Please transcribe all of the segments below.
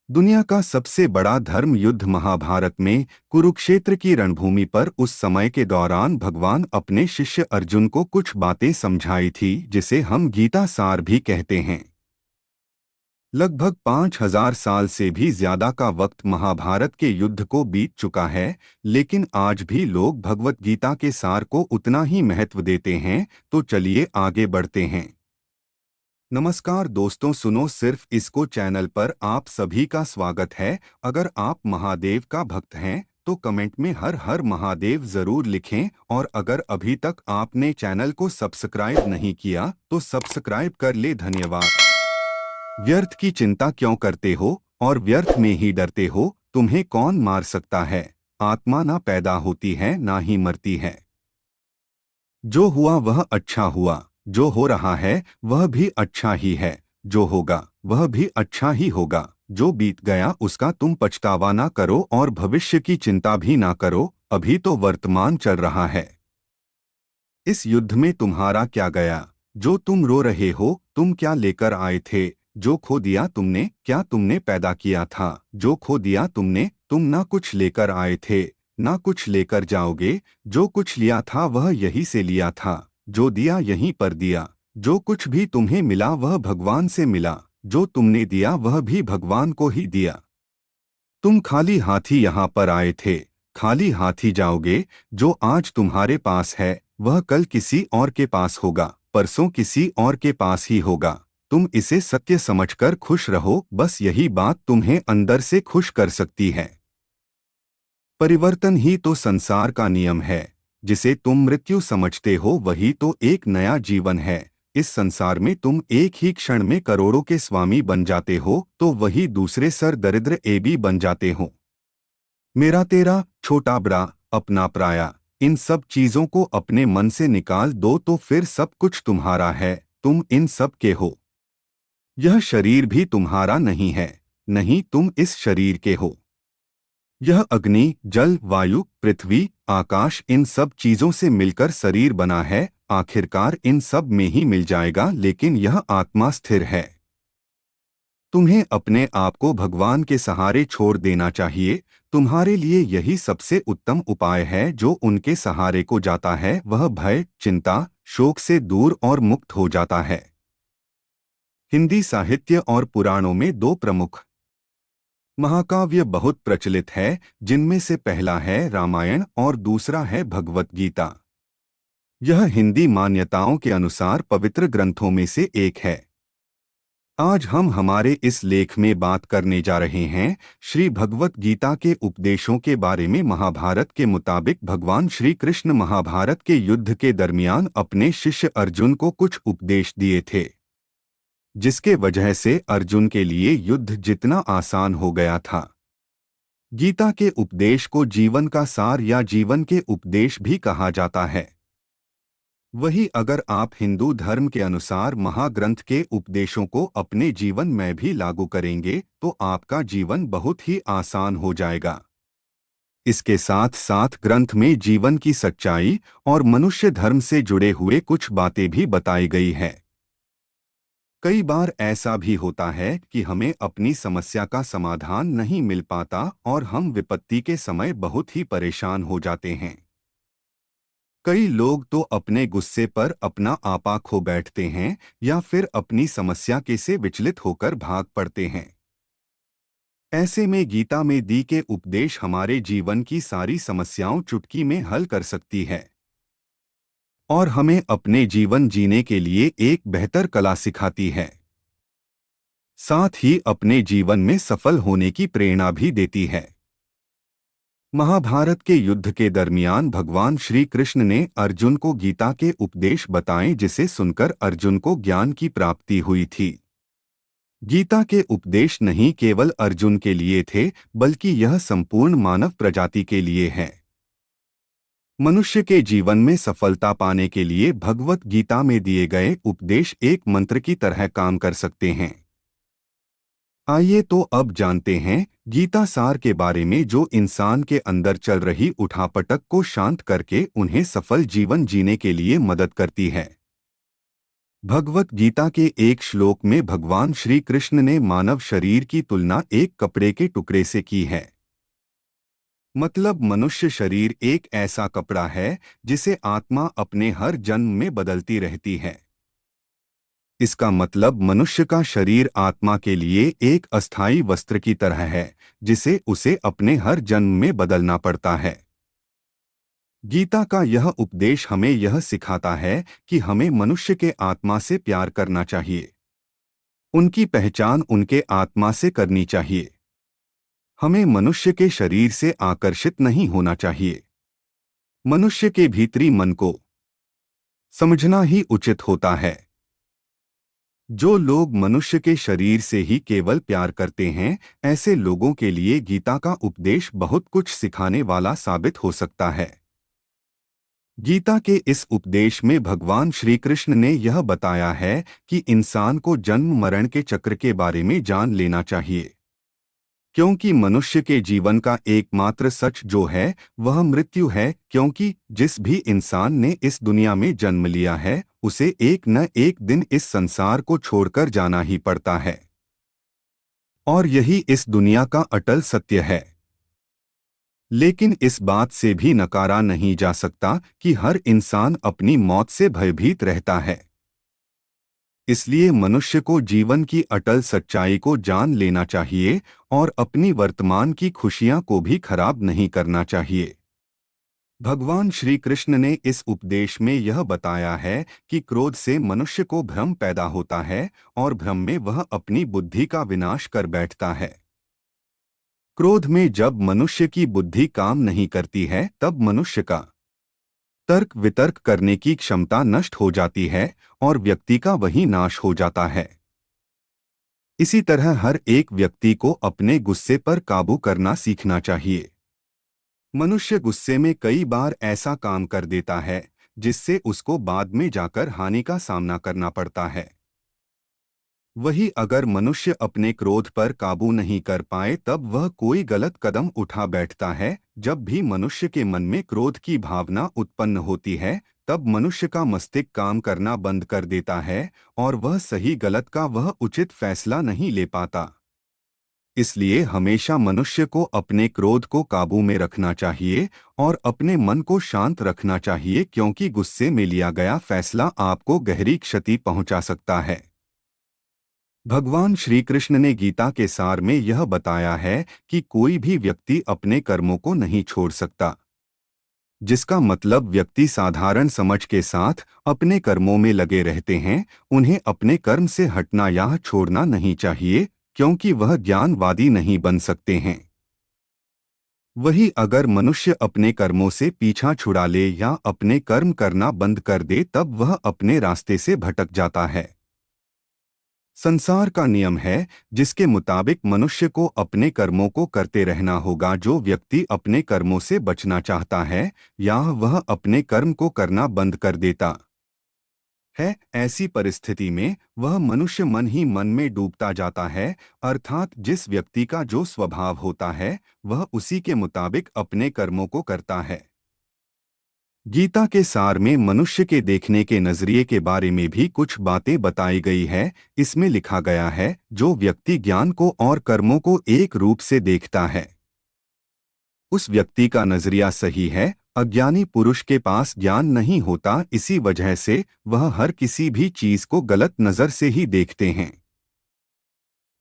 दुनिया का सबसे बड़ा धर्म युद्ध महाभारत में कुरुक्षेत्र की रणभूमि पर उस समय के दौरान भगवान अपने शिष्य अर्जुन को कुछ बातें समझाई थी जिसे हम गीता सार भी कहते हैं। लगभग 5000 साल से भी ज्यादा का वक्त महाभारत के युद्ध को बीत चुका है, लेकिन आज भी लोग भगवत गीता के सार को उतना ही महत्व देते हैं। तो चलिए आगे बढ़ते हैं। नमस्कार दोस्तों, सुनो सिर्फ इसको चैनल पर आप सभी का स्वागत है। अगर आप महादेव का भक्त हैं तो कमेंट में हर हर महादेव जरूर लिखें, और अगर अभी तक आपने चैनल को सब्सक्राइब नहीं किया तो सब्सक्राइब कर ले। धन्यवाद। व्यर्थ की चिंता क्यों करते हो और व्यर्थ में ही डरते हो? तुम्हें कौन मार सकता है? आत्मा ना पैदा होती है ना ही मरती है। जो हुआ वह अच्छा हुआ, जो हो रहा है वह भी अच्छा ही है, जो होगा वह भी अच्छा ही होगा। जो बीत गया उसका तुम पछतावा ना करो और भविष्य की चिंता भी ना करो, अभी तो वर्तमान चल रहा है। इस युद्ध में तुम्हारा क्या गया? जो तुम रो रहे हो, तुम क्या लेकर आए थे? जो खो दिया तुमने, क्या तुमने पैदा किया था? जो खो दिया तुमने, तुम ना कुछ लेकर आए थे ना कुछ लेकर जाओगे। जो कुछ लिया था वह यहीं से लिया था, जो दिया यहीं पर दिया। जो कुछ भी तुम्हें मिला वह भगवान से मिला, जो तुमने दिया वह भी भगवान को ही दिया। तुम खाली हाथी यहाँ पर आए थे, खाली हाथी जाओगे। जो आज तुम्हारे पास है वह कल किसी और के पास होगा, परसों किसी और के पास ही होगा। तुम इसे सत्य समझकर खुश रहो, बस यही बात तुम्हें अंदर से खुश कर सकती है। परिवर्तन ही तो संसार का नियम है। जिसे तुम मृत्यु समझते हो वही तो एक नया जीवन है। इस संसार में तुम एक ही क्षण में करोड़ों के स्वामी बन जाते हो तो वही दूसरे सर दरिद्र एबी बन जाते हो। मेरा तेरा, छोटा बड़ा, अपना पराया, इन सब चीजों को अपने मन से निकाल दो तो फिर सब कुछ तुम्हारा है। तुम इन सब के हो। यह शरीर भी तुम्हारा नहीं है, नहीं तुम इस शरीर के हो। यह अग्नि, जल, वायु, पृथ्वी, आकाश, इन सब चीजों से मिलकर शरीर बना है। आखिरकार इन सब में ही मिल जाएगा, लेकिन यह आत्मा स्थिर है। तुम्हें अपने आप को भगवान के सहारे छोड़ देना चाहिए। तुम्हारे लिए यही सबसे उत्तम उपाय है। जो उनके सहारे को जाता है वह भय, चिंता, शोक से दूर और मुक्त हो जाता है। हिंदी साहित्य और पुराणों में दो प्रमुख महाकाव्य बहुत प्रचलित है, जिनमें से पहला है रामायण और दूसरा है भगवत गीता। यह हिंदी मान्यताओं के अनुसार पवित्र ग्रंथों में से एक है। आज हम हमारे इस लेख में बात करने जा रहे हैं श्री भगवत गीता के उपदेशों के बारे में। महाभारत के मुताबिक भगवान श्री कृष्ण महाभारत के युद्ध के दरमियान अपने शिष्य अर्जुन को कुछ उपदेश दिए थे, जिसके वजह से अर्जुन के लिए युद्ध जितना आसान हो गया था। गीता के उपदेश को जीवन का सार या जीवन के उपदेश भी कहा जाता है। वही अगर आप हिंदू धर्म के अनुसार महाग्रंथ के उपदेशों को अपने जीवन में भी लागू करेंगे तो आपका जीवन बहुत ही आसान हो जाएगा। इसके साथ साथ ग्रंथ में जीवन की सच्चाई और मनुष्य धर्म से जुड़े हुए कुछ बातें भी बताई गई है। कई बार ऐसा भी होता है कि हमें अपनी समस्या का समाधान नहीं मिल पाता और हम विपत्ति के समय बहुत ही परेशान हो जाते हैं। कई लोग तो अपने गुस्से पर अपना आपा खो बैठते हैं या फिर अपनी समस्या के से विचलित होकर भाग पड़ते हैं। ऐसे में गीता में दी के उपदेश हमारे जीवन की सारी समस्याओं चुटकी में हल कर सकती है और हमें अपने जीवन जीने के लिए एक बेहतर कला सिखाती है। साथ ही अपने जीवन में सफल होने की प्रेरणा भी देती है। महाभारत के युद्ध के दरमियान भगवान श्री कृष्ण ने अर्जुन को गीता के उपदेश बताए, जिसे सुनकर अर्जुन को ज्ञान की प्राप्ति हुई थी। गीता के उपदेश नहीं केवल अर्जुन के लिए थे, बल्कि यह संपूर्ण मानव प्रजाति के लिए है। मनुष्य के जीवन में सफलता पाने के लिए भगवत गीता में दिए गए उपदेश एक मंत्र की तरह काम कर सकते हैं। आइए तो अब जानते हैं गीता सार के बारे में, जो इंसान के अंदर चल रही उठापटक को शांत करके उन्हें सफल जीवन जीने के लिए मदद करती है। भगवत गीता के एक श्लोक में भगवान श्री कृष्ण ने मानव शरीर की तुलना एक कपड़े के टुकड़े से की है। मतलब मनुष्य शरीर एक ऐसा कपड़ा है जिसे आत्मा अपने हर जन्म में बदलती रहती है। इसका मतलब मनुष्य का शरीर आत्मा के लिए एक अस्थायी वस्त्र की तरह है जिसे उसे अपने हर जन्म में बदलना पड़ता है। गीता का यह उपदेश हमें यह सिखाता है कि हमें मनुष्य के आत्मा से प्यार करना चाहिए। उनकी पहचान उनके आत्मा से करनी चाहिए। हमें मनुष्य के शरीर से आकर्षित नहीं होना चाहिए। मनुष्य के भीतरी मन को समझना ही उचित होता है। जो लोग मनुष्य के शरीर से ही केवल प्यार करते हैं, ऐसे लोगों के लिए गीता का उपदेश बहुत कुछ सिखाने वाला साबित हो सकता है। गीता के इस उपदेश में भगवान श्री कृष्ण ने यह बताया है कि इंसान को जन्म मरण के चक्र के बारे में जान लेना चाहिए, क्योंकि मनुष्य के जीवन का एकमात्र सच जो है वह मृत्यु है। क्योंकि जिस भी इंसान ने इस दुनिया में जन्म लिया है उसे एक न एक दिन इस संसार को छोड़कर जाना ही पड़ता है, और यही इस दुनिया का अटल सत्य है। लेकिन इस बात से भी नकारा नहीं जा सकता कि हर इंसान अपनी मौत से भयभीत रहता है। इसलिए मनुष्य को जीवन की अटल सच्चाई को जान लेना चाहिए और अपनी वर्तमान की खुशियां को भी खराब नहीं करना चाहिए। भगवान श्री कृष्ण ने इस उपदेश में यह बताया है कि क्रोध से मनुष्य को भ्रम पैदा होता है और भ्रम में वह अपनी बुद्धि का विनाश कर बैठता है। क्रोध में जब मनुष्य की बुद्धि काम नहीं करती है तब मनुष्य का तर्क वितर्क करने की क्षमता नष्ट हो जाती है और व्यक्ति का वही नाश हो जाता है। इसी तरह हर एक व्यक्ति को अपने गुस्से पर काबू करना सीखना चाहिए। मनुष्य गुस्से में कई बार ऐसा काम कर देता है जिससे उसको बाद में जाकर हानि का सामना करना पड़ता है। वही अगर मनुष्य अपने क्रोध पर काबू नहीं कर पाए तब वह कोई गलत कदम उठा बैठता है। जब भी मनुष्य के मन में क्रोध की भावना उत्पन्न होती है तब मनुष्य का मस्तिष्क काम करना बंद कर देता है और वह सही गलत का वह उचित फैसला नहीं ले पाता। इसलिए हमेशा मनुष्य को अपने क्रोध को काबू में रखना चाहिए और अपने मन को शांत रखना चाहिए, क्योंकि गुस्से में लिया गया फैसला आपको गहरी क्षति पहुंचा सकता है। भगवान श्री कृष्ण ने गीता के सार में यह बताया है कि कोई भी व्यक्ति अपने कर्मों को नहीं छोड़ सकता, जिसका मतलब व्यक्ति साधारण समझ के साथ अपने कर्मों में लगे रहते हैं। उन्हें अपने कर्म से हटना या छोड़ना नहीं चाहिए, क्योंकि वह ज्ञानवादी नहीं बन सकते हैं। वही अगर मनुष्य अपने कर्मों से पीछा छुड़ा ले या अपने कर्म करना बंद कर दे तब वह अपने रास्ते से भटक जाता है। संसार का नियम है जिसके मुताबिक मनुष्य को अपने कर्मों को करते रहना होगा। जो व्यक्ति अपने कर्मों से बचना चाहता है या वह अपने कर्म को करना बंद कर देता है, ऐसी परिस्थिति में वह मनुष्य मन ही मन में डूबता जाता है। अर्थात जिस व्यक्ति का जो स्वभाव होता है वह उसी के मुताबिक अपने कर्मों को करता है। गीता के सार में मनुष्य के देखने के नजरिए के बारे में भी कुछ बातें बताई गई है। इसमें लिखा गया है, जो व्यक्ति ज्ञान को और कर्मों को एक रूप से देखता है उस व्यक्ति का नजरिया सही है। अज्ञानी पुरुष के पास ज्ञान नहीं होता, इसी वजह से वह हर किसी भी चीज को गलत नजर से ही देखते हैं।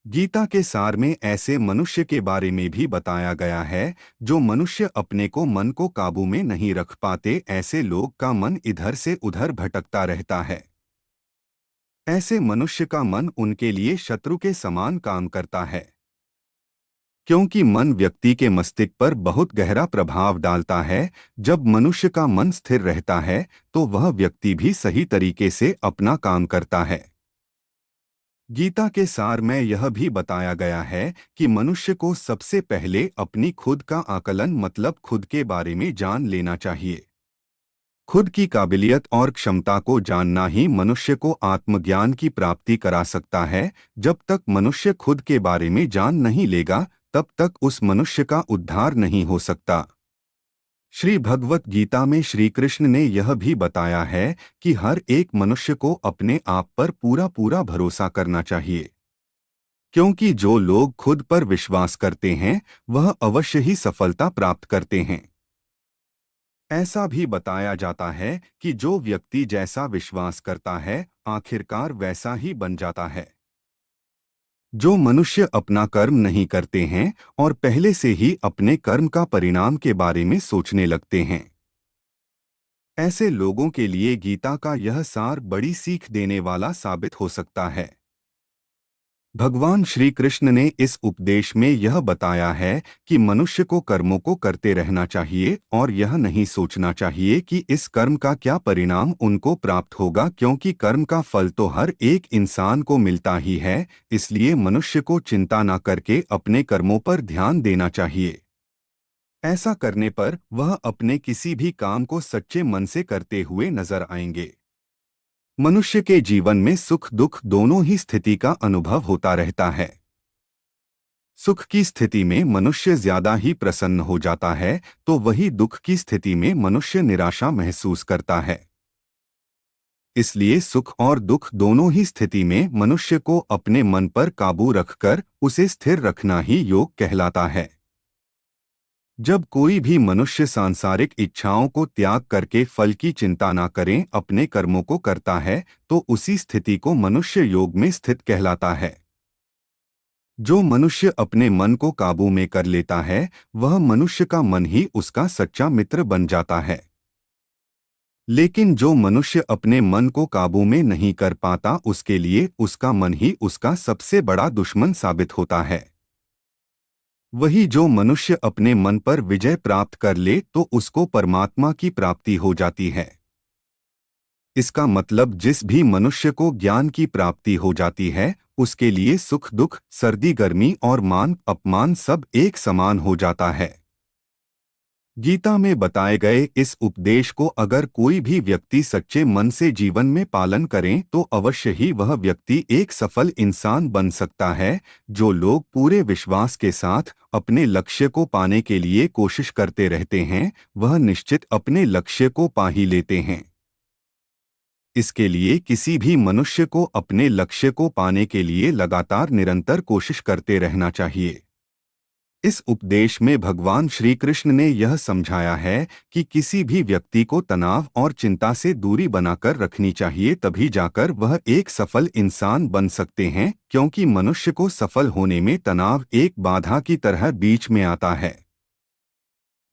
गीता के सार में ऐसे मनुष्य के बारे में भी बताया गया है जो मनुष्य अपने को मन को काबू में नहीं रख पाते। ऐसे लोग का मन इधर से उधर भटकता रहता है। ऐसे मनुष्य का मन उनके लिए शत्रु के समान काम करता है, क्योंकि मन व्यक्ति के मस्तिष्क पर बहुत गहरा प्रभाव डालता है। जब मनुष्य का मन स्थिर रहता है तो वह व्यक्ति भी सही तरीके से अपना काम करता है। गीता के सार में यह भी बताया गया है कि मनुष्य को सबसे पहले अपनी खुद का आकलन मतलब खुद के बारे में जान लेना चाहिए। खुद की काबिलियत और क्षमता को जानना ही मनुष्य को आत्मज्ञान की प्राप्ति करा सकता है। जब तक मनुष्य खुद के बारे में जान नहीं लेगा तब तक उस मनुष्य का उद्धार नहीं हो सकता। श्री भगवत गीता में श्री कृष्ण ने यह भी बताया है कि हर एक मनुष्य को अपने आप पर पूरा पूरा भरोसा करना चाहिए, क्योंकि जो लोग खुद पर विश्वास करते हैं वह अवश्य ही सफलता प्राप्त करते हैं। ऐसा भी बताया जाता है कि जो व्यक्ति जैसा विश्वास करता है आखिरकार वैसा ही बन जाता है। जो मनुष्य अपना कर्म नहीं करते हैं और पहले से ही अपने कर्म का परिणाम के बारे में सोचने लगते हैं, ऐसे लोगों के लिए गीता का यह सार बड़ी सीख देने वाला साबित हो सकता है। भगवान श्री कृष्ण ने इस उपदेश में यह बताया है कि मनुष्य को कर्मों को करते रहना चाहिए और यह नहीं सोचना चाहिए कि इस कर्म का क्या परिणाम उनको प्राप्त होगा, क्योंकि कर्म का फल तो हर एक इंसान को मिलता ही है। इसलिए मनुष्य को चिंता न करके अपने कर्मों पर ध्यान देना चाहिए। ऐसा करने पर वह अपने किसी भी काम को सच्चे मन से करते हुए नजर आएंगे। मनुष्य के जीवन में सुख दुख दोनों ही स्थिति का अनुभव होता रहता है। सुख की स्थिति में मनुष्य ज्यादा ही प्रसन्न हो जाता है, तो वही दुख की स्थिति में मनुष्य निराशा महसूस करता है। इसलिए सुख और दुख दोनों ही स्थिति में मनुष्य को अपने मन पर काबू रखकर उसे स्थिर रखना ही योग कहलाता है। जब कोई भी मनुष्य सांसारिक इच्छाओं को त्याग करके फल की चिंता न करें अपने कर्मों को करता है, तो उसी स्थिति को मनुष्य योग में स्थित कहलाता है। जो मनुष्य अपने मन को काबू में कर लेता है वह मनुष्य का मन ही उसका सच्चा मित्र बन जाता है। लेकिन जो मनुष्य अपने मन को काबू में नहीं कर पाता उसके लिए उसका मन ही उसका सबसे बड़ा दुश्मन साबित होता है। वही जो मनुष्य अपने मन पर विजय प्राप्त कर ले तो उसको परमात्मा की प्राप्ति हो जाती है। इसका मतलब जिस भी मनुष्य को ज्ञान की प्राप्ति हो जाती है उसके लिए सुख दुख सर्दी गर्मी और मान अपमान सब एक समान हो जाता है। गीता में बताए गए इस उपदेश को अगर कोई भी व्यक्ति सच्चे मन से जीवन में पालन करें तो अवश्य ही वह व्यक्ति एक सफल इंसान बन सकता है। जो लोग पूरे विश्वास के साथ अपने लक्ष्य को पाने के लिए कोशिश करते रहते हैं वह निश्चित अपने लक्ष्य को पा ही लेते हैं। इसके लिए किसी भी मनुष्य को अपने लक्ष्य को पाने के लिए लगातार निरंतर कोशिश करते रहना चाहिए। इस उपदेश में भगवान श्री कृष्ण ने यह समझाया है कि किसी भी व्यक्ति को तनाव और चिंता से दूरी बनाकर रखनी चाहिए, तभी जाकर वह एक सफल इंसान बन सकते हैं, क्योंकि मनुष्य को सफल होने में तनाव एक बाधा की तरह बीच में आता है।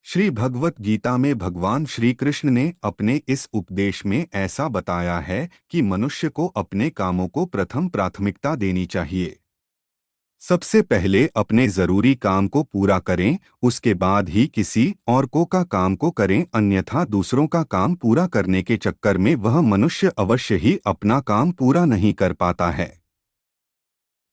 श्री भगवत गीता में भगवान श्री कृष्ण ने अपने इस उपदेश में ऐसा बताया है कि मनुष्य को अपने कामों को प्रथम प्राथमिकता देनी चाहिए। सबसे पहले अपने जरूरी काम को पूरा करें, उसके बाद ही किसी और का काम को करें, अन्यथा दूसरों का काम पूरा करने के चक्कर में वह मनुष्य अवश्य ही अपना काम पूरा नहीं कर पाता है।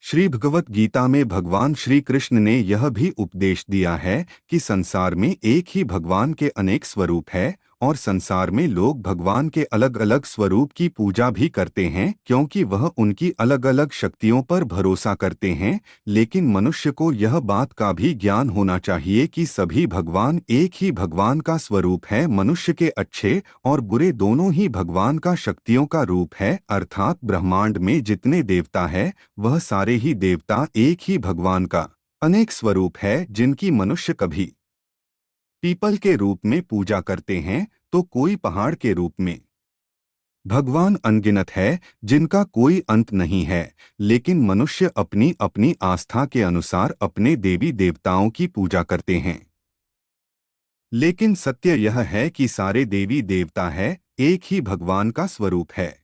श्री भगवत गीता में भगवान श्री कृष्ण ने यह भी उपदेश दिया है कि संसार में एक ही भगवान के अनेक स्वरूप है और संसार में लोग भगवान के अलग अलग स्वरूप की पूजा भी करते हैं, क्योंकि वह उनकी अलग अलग शक्तियों पर भरोसा करते हैं। लेकिन मनुष्य को यह बात का भी ज्ञान होना चाहिए कि सभी भगवान एक ही भगवान का स्वरूप है। मनुष्य के अच्छे और बुरे दोनों ही भगवान का शक्तियों का रूप है, अर्थात ब्रह्मांड में जितने देवता है वह सारे ही देवता एक ही भगवान का अनेक स्वरूप है, जिनकी मनुष्य कभी पीपल के रूप में पूजा करते हैं तो कोई पहाड़ के रूप में। भगवान अनगिनत है जिनका कोई अंत नहीं है, लेकिन मनुष्य अपनी अपनी आस्था के अनुसार अपने देवी देवताओं की पूजा करते हैं। लेकिन सत्य यह है कि सारे देवी देवता है एक ही भगवान का स्वरूप है।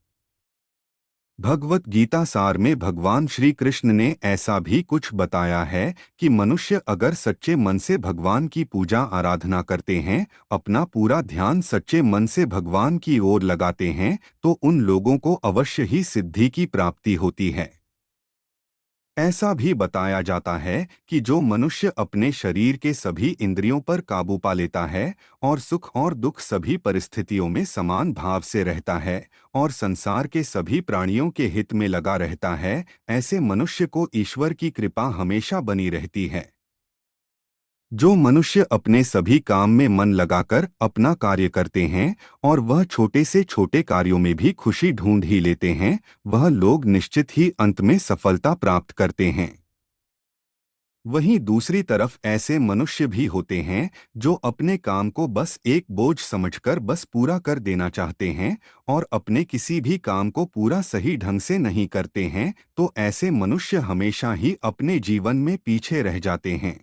भगवत गीता सार में भगवान श्री कृष्ण ने ऐसा भी कुछ बताया है कि मनुष्य अगर सच्चे मन से भगवान की पूजा आराधना करते हैं, अपना पूरा ध्यान सच्चे मन से भगवान की ओर लगाते हैं, तो उन लोगों को अवश्य ही सिद्धि की प्राप्ति होती है। ऐसा भी बताया जाता है कि जो मनुष्य अपने शरीर के सभी इंद्रियों पर काबू पा लेता है और सुख और दुख सभी परिस्थितियों में समान भाव से रहता है और संसार के सभी प्राणियों के हित में लगा रहता है, ऐसे मनुष्य को ईश्वर की कृपा हमेशा बनी रहती है। जो मनुष्य अपने सभी काम में मन लगाकर अपना कार्य करते हैं और वह छोटे से छोटे कार्यों में भी खुशी ढूंढ ही लेते हैं, वह लोग निश्चित ही अंत में सफलता प्राप्त करते हैं। वहीं दूसरी तरफ ऐसे मनुष्य भी होते हैं जो अपने काम को बस एक बोझ समझकर बस पूरा कर देना चाहते हैं और अपने किसी भी काम को पूरा सही ढंग से नहीं करते हैं, तो ऐसे मनुष्य हमेशा ही अपने जीवन में पीछे रह जाते हैं।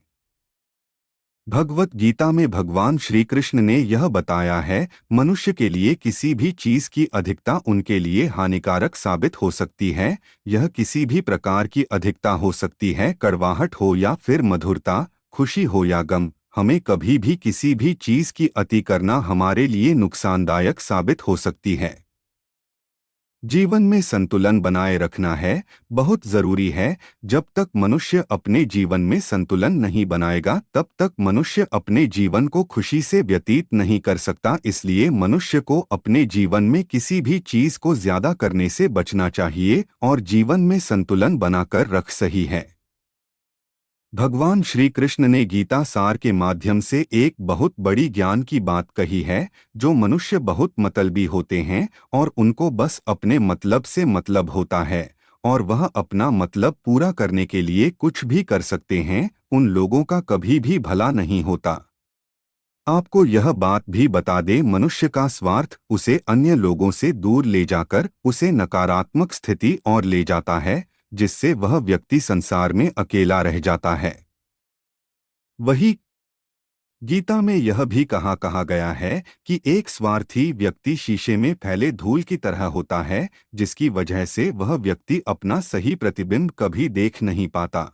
भगवत गीता में भगवान श्री कृष्ण ने यह बताया है, मनुष्य के लिए किसी भी चीज की अधिकता उनके लिए हानिकारक साबित हो सकती है। यह किसी भी प्रकार की अधिकता हो सकती है, कड़वाहट हो या फिर मधुरता, खुशी हो या गम। हमें कभी भी किसी भी चीज की अति करना हमारे लिए नुकसानदायक साबित हो सकती है। जीवन में संतुलन बनाए रखना है बहुत जरूरी है। जब तक मनुष्य अपने जीवन में संतुलन नहीं बनाएगा, तब तक मनुष्य अपने जीवन को खुशी से व्यतीत नहीं कर सकता। इसलिए मनुष्य को अपने जीवन में किसी भी चीज को ज्यादा करने से बचना चाहिए और जीवन में संतुलन बनाकर रख सही है। भगवान श्री कृष्ण ने गीता सार के माध्यम से एक बहुत बड़ी ज्ञान की बात कही है। जो मनुष्य बहुत मतलबी होते हैं और उनको बस अपने मतलब से मतलब होता है और वह अपना मतलब पूरा करने के लिए कुछ भी कर सकते हैं, उन लोगों का कभी भी भला नहीं होता। आपको यह बात भी बता दे, मनुष्य का स्वार्थ उसे अन्य लोगों से दूर ले जाकर उसे नकारात्मक स्थिति और ले जाता है, जिससे वह व्यक्ति संसार में अकेला रह जाता है। वही गीता में यह भी कहा गया है कि एक स्वार्थी व्यक्ति शीशे में फैले धूल की तरह होता है, जिसकी वजह से वह व्यक्ति अपना सही प्रतिबिंब कभी देख नहीं पाता।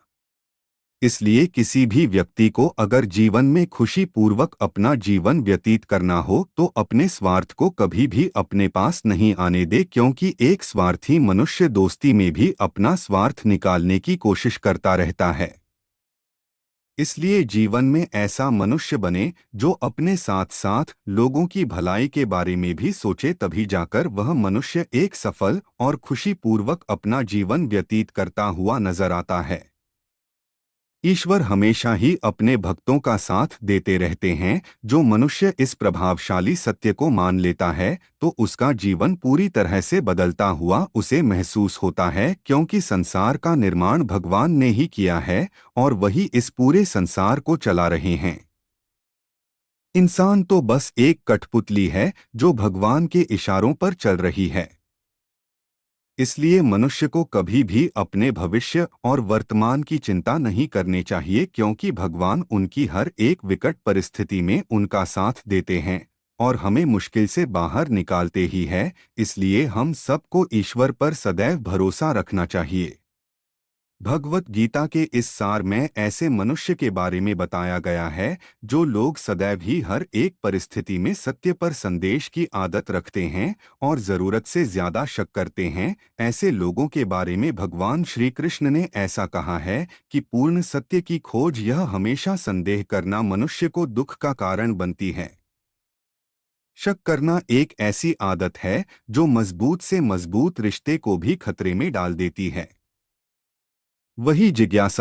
इसलिए किसी भी व्यक्ति को अगर जीवन में खुशी पूर्वक अपना जीवन व्यतीत करना हो तो अपने स्वार्थ को कभी भी अपने पास नहीं आने दे, क्योंकि एक स्वार्थी मनुष्य दोस्ती में भी अपना स्वार्थ निकालने की कोशिश करता रहता है। इसलिए जीवन में ऐसा मनुष्य बने जो अपने साथ साथ लोगों की भलाई के बारे में भी सोचे, तभी जाकर वह मनुष्य एक सफल और खुशीपूर्वक अपना जीवन व्यतीत करता हुआ नजर आता है। ईश्वर हमेशा ही अपने भक्तों का साथ देते रहते हैं। जो मनुष्य इस प्रभावशाली सत्य को मान लेता है तो उसका जीवन पूरी तरह से बदलता हुआ उसे महसूस होता है, क्योंकि संसार का निर्माण भगवान ने ही किया है और वही इस पूरे संसार को चला रहे हैं। इंसान तो बस एक कठपुतली है जो भगवान के इशारों पर चल रही है। इसलिए मनुष्य को कभी भी अपने भविष्य और वर्तमान की चिंता नहीं करनी चाहिए, क्योंकि भगवान उनकी हर एक विकट परिस्थिति में उनका साथ देते हैं और हमें मुश्किल से बाहर निकालते ही है। इसलिए हम सबको ईश्वर पर सदैव भरोसा रखना चाहिए। भगवत गीता के इस सार में ऐसे मनुष्य के बारे में बताया गया है जो लोग सदैव ही हर एक परिस्थिति में सत्य पर संदेश की आदत रखते हैं और जरूरत से ज्यादा शक करते हैं। ऐसे लोगों के बारे में भगवान श्री कृष्ण ने ऐसा कहा है कि पूर्ण सत्य की खोज यह हमेशा संदेह करना मनुष्य को दुख का कारण बनती है। शक करना एक ऐसी आदत है जो मजबूत से मजबूत रिश्ते को भी खतरे में डाल देती है। वही जिज्ञासा